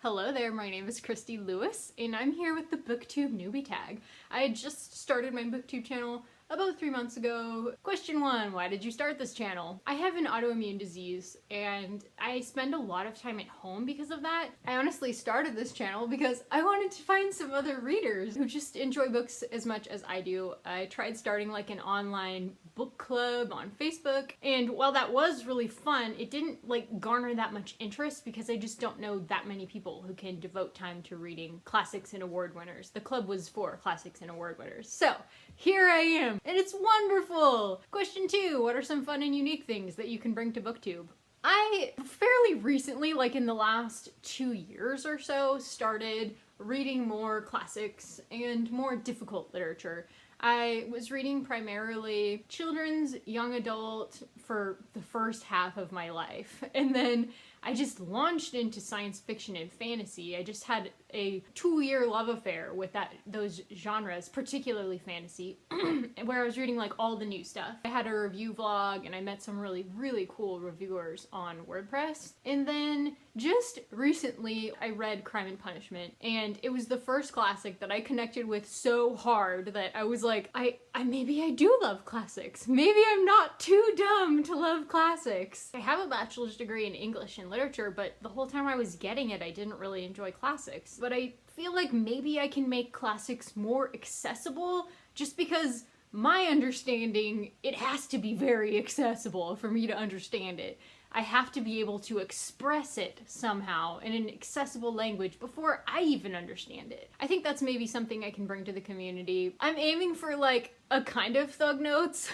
Hello there, my name is Christy Lewis, and I'm here with the Booktube Newbie Tag. I had just started my Booktube channel about 3 months ago. Question 1, why did you start this channel? I have an autoimmune disease, and I spend a lot of time at home because of that. I honestly started this channel because I wanted to find some other readers who just enjoy books as much as I do. I tried starting like an online book club on Facebook, and while that was really fun, it didn't like garner that much interest because I just don't know that many people who can devote time to reading classics and award winners. The club was for classics and award winners. So here I am, and it's wonderful! Question 2, what are some fun and unique things that you can bring to Booktube? I fairly recently, like in the last 2 years or so, started reading more classics and more difficult literature. I was reading primarily children's, young adult for the first half of my life, and then I just launched into science fiction and fantasy. I just had a 2-year love affair with those genres, particularly fantasy, where I was reading like all the new stuff. I had a review vlog and I met some really cool reviewers on WordPress. And then just recently I read Crime and Punishment, and it was the first classic that I connected with so hard that I was like, maybe I do love classics. Maybe I'm not too dumb to love classics. I have a bachelor's degree in English and literature, but the whole time I was getting it, I didn't really enjoy classics. But I feel like maybe I can make classics more accessible just because my understanding, it has to be very accessible for me to understand it. I have to be able to express it somehow in an accessible language before I even understand it. I think that's maybe something I can bring to the community. I'm aiming for like a kind of Thug Notes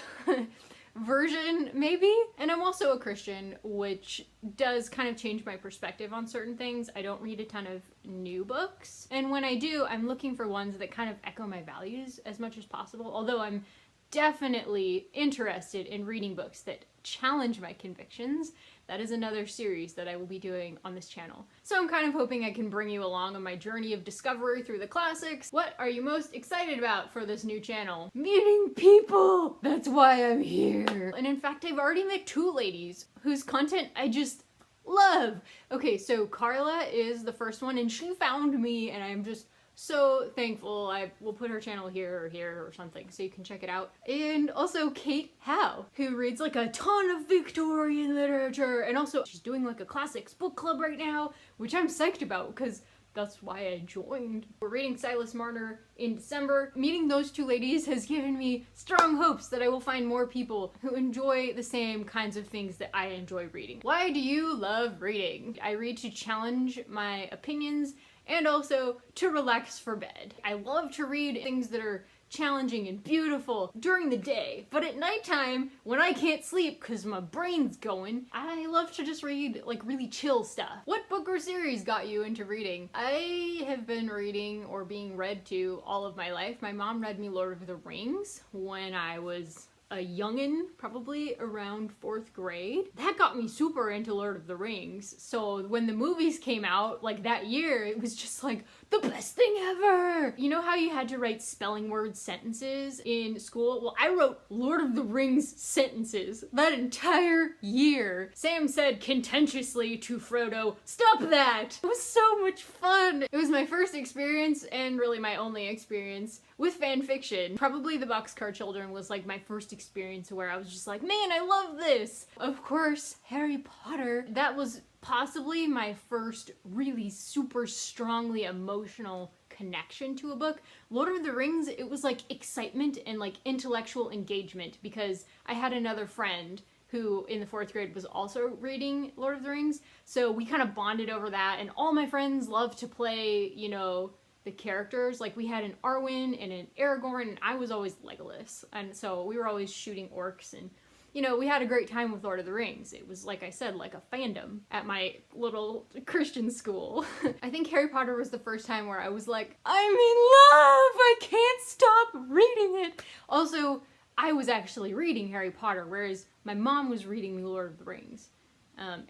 version, maybe? And I'm also a Christian, which does kind of change my perspective on certain things. I don't read a ton of new books, and when I do, I'm looking for ones that kind of echo my values as much as possible, although I'm definitely interested in reading books that challenge my convictions. That is another series that I will be doing on this channel. So I'm kind of hoping I can bring you along on my journey of discovery through the classics. What are you most excited about for this new channel? Meeting people! That's why I'm here. And in fact, I've already met 2 ladies whose content I just love. Okay, so Carla is the first one, and she found me, and I'm just so thankful. I will put her channel here or something so you can check it out. And also Kate Howe, who reads like a ton of Victorian literature, and also she's doing like a classics book club right now, which I'm psyched about because that's why I joined. We're reading Silas Marner in December. Meeting those 2 ladies has given me strong hopes that I will find more people who enjoy the same kinds of things that I enjoy reading. Why do you love reading? I read to challenge my opinions and also to relax for bed. I love to read things that are challenging and beautiful during the day, but at nighttime, when I can't sleep because my brain's going, I love to just read like really chill stuff. What book or series got you into reading? I have been reading or being read to all of my life. My mom read me Lord of the Rings when I was a youngin', probably around 4th grade. That got me super into Lord of the Rings. So when the movies came out, like that year, it was just like the best thing ever! You know how you had to write spelling word sentences in school? Well, I wrote Lord of the Rings sentences that entire year. Sam said contentiously to Frodo, "Stop that!" It was so much fun! It was my first experience, and really my only experience, with fan fiction. Probably The Boxcar Children was like my first experience where I was just like, man, I love this! Of course, Harry Potter. That was possibly my first really super strongly emotional connection to a book. Lord of the Rings, it was like excitement and like intellectual engagement because I had another friend who in the 4th grade was also reading Lord of the Rings, so we kind of bonded over that, and all my friends loved to play, you know, the characters. Like we had an Arwen and an Aragorn, and I was always Legolas, and so we were always shooting orcs, and you know, we had a great time with Lord of the Rings. It was, like I said, like a fandom at my little Christian school. I think Harry Potter was the first time where I was like, I'm in love! I can't stop reading it! Also, I was actually reading Harry Potter, whereas my mom was reading me Lord of the Rings.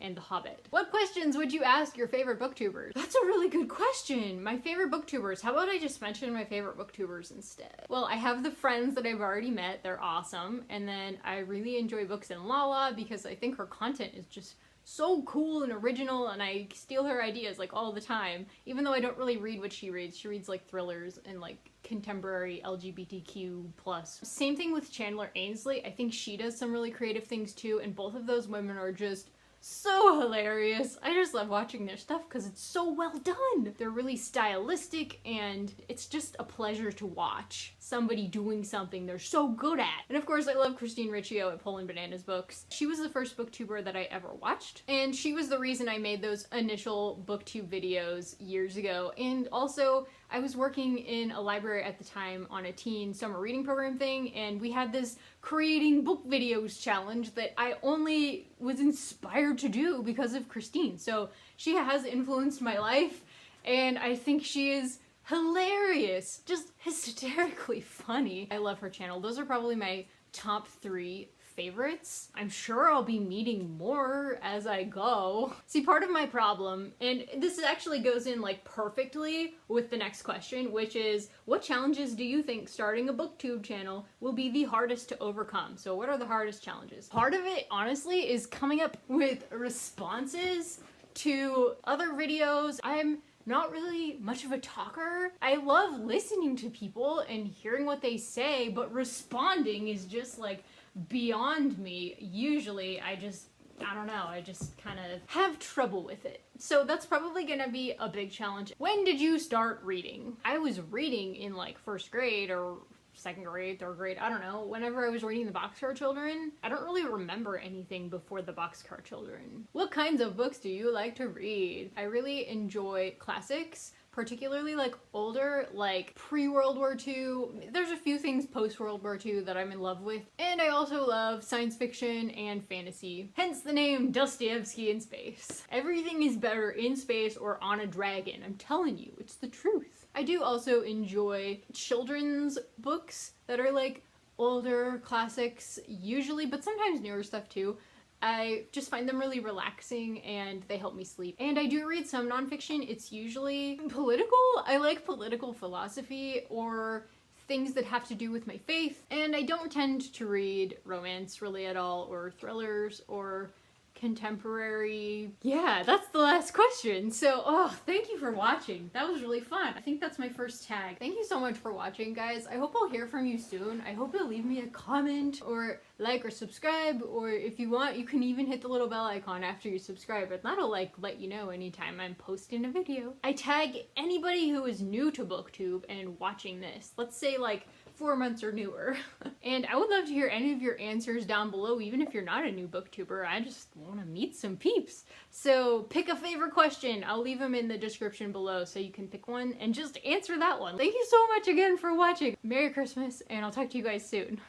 And The Hobbit. What questions would you ask your favorite booktubers? That's a really good question. My favorite booktubers. How about I just mention my favorite booktubers instead? Well, I have the friends that I've already met. They're awesome. And then I really enjoy Books and Lala because I think her content is just so cool and original, and I steal her ideas like all the time, even though I don't really read what she reads. She reads like thrillers and like contemporary LGBTQ plus. Same thing with Chandler Ainsley. I think she does some really creative things too, and both of those women are just so hilarious. I just love watching their stuff because it's so well done. They're really stylistic, and it's just a pleasure to watch somebody doing something they're so good at. And of course, I love Christine Riccio at Poland Bananas Books. She was the first booktuber that I ever watched, and she was the reason I made those initial booktube videos years ago. And also, I was working in a library at the time on a teen summer reading program thing, and we had this creating book videos challenge that I only was inspired to do because of Christine. So she has influenced my life, and I think she is hilarious, just hysterically funny. I love her channel. Those are probably my top 3 favorites. I'm sure I'll be meeting more as I go. See, part of my problem, and this actually goes in like perfectly with the next question, which is, what challenges do you think starting a booktube channel will be the hardest to overcome? So what are the hardest challenges? Part of it, honestly, is coming up with responses to other videos. I'm not really much of a talker. I love listening to people and hearing what they say, but responding is just like beyond me. Usually I don't know, I just kind of have trouble with it. So that's probably gonna be a big challenge. When did you start reading? I was reading in like 1st grade or 2nd grade, 3rd grade, I don't know, whenever I was reading the Boxcar Children. I don't really remember anything before the Boxcar Children. What kinds of books do you like to read? I really enjoy classics, particularly like older, like pre-World War II. There's a few things post-World War II that I'm in love with. And I also love science fiction and fantasy, hence the name Dostoevsky in Space. Everything is better in space or on a dragon. I'm telling you, it's the truth. I do also enjoy children's books that are like older classics usually, but sometimes newer stuff too. I just find them really relaxing and they help me sleep. And I do read some nonfiction. It's usually political. I like political philosophy or things that have to do with my faith. And I don't tend to read romance really at all, or thrillers, or contemporary. Yeah, that's the last question. So, thank you for watching. That was really fun. I think that's my first tag. Thank you so much for watching, guys. I hope I'll hear from you soon. I hope you'll leave me a comment or like or subscribe, or if you want, you can even hit the little bell icon after you subscribe, and that'll like let you know anytime I'm posting a video. I tag anybody who is new to BookTube and watching this. Let's say like 4 months or newer. And I would love to hear any of your answers down below, even if you're not a new booktuber. I just want to meet some peeps. So pick a favorite question. I'll leave them in the description below so you can pick one and just answer that one. Thank you so much again for watching. Merry Christmas, and I'll talk to you guys soon.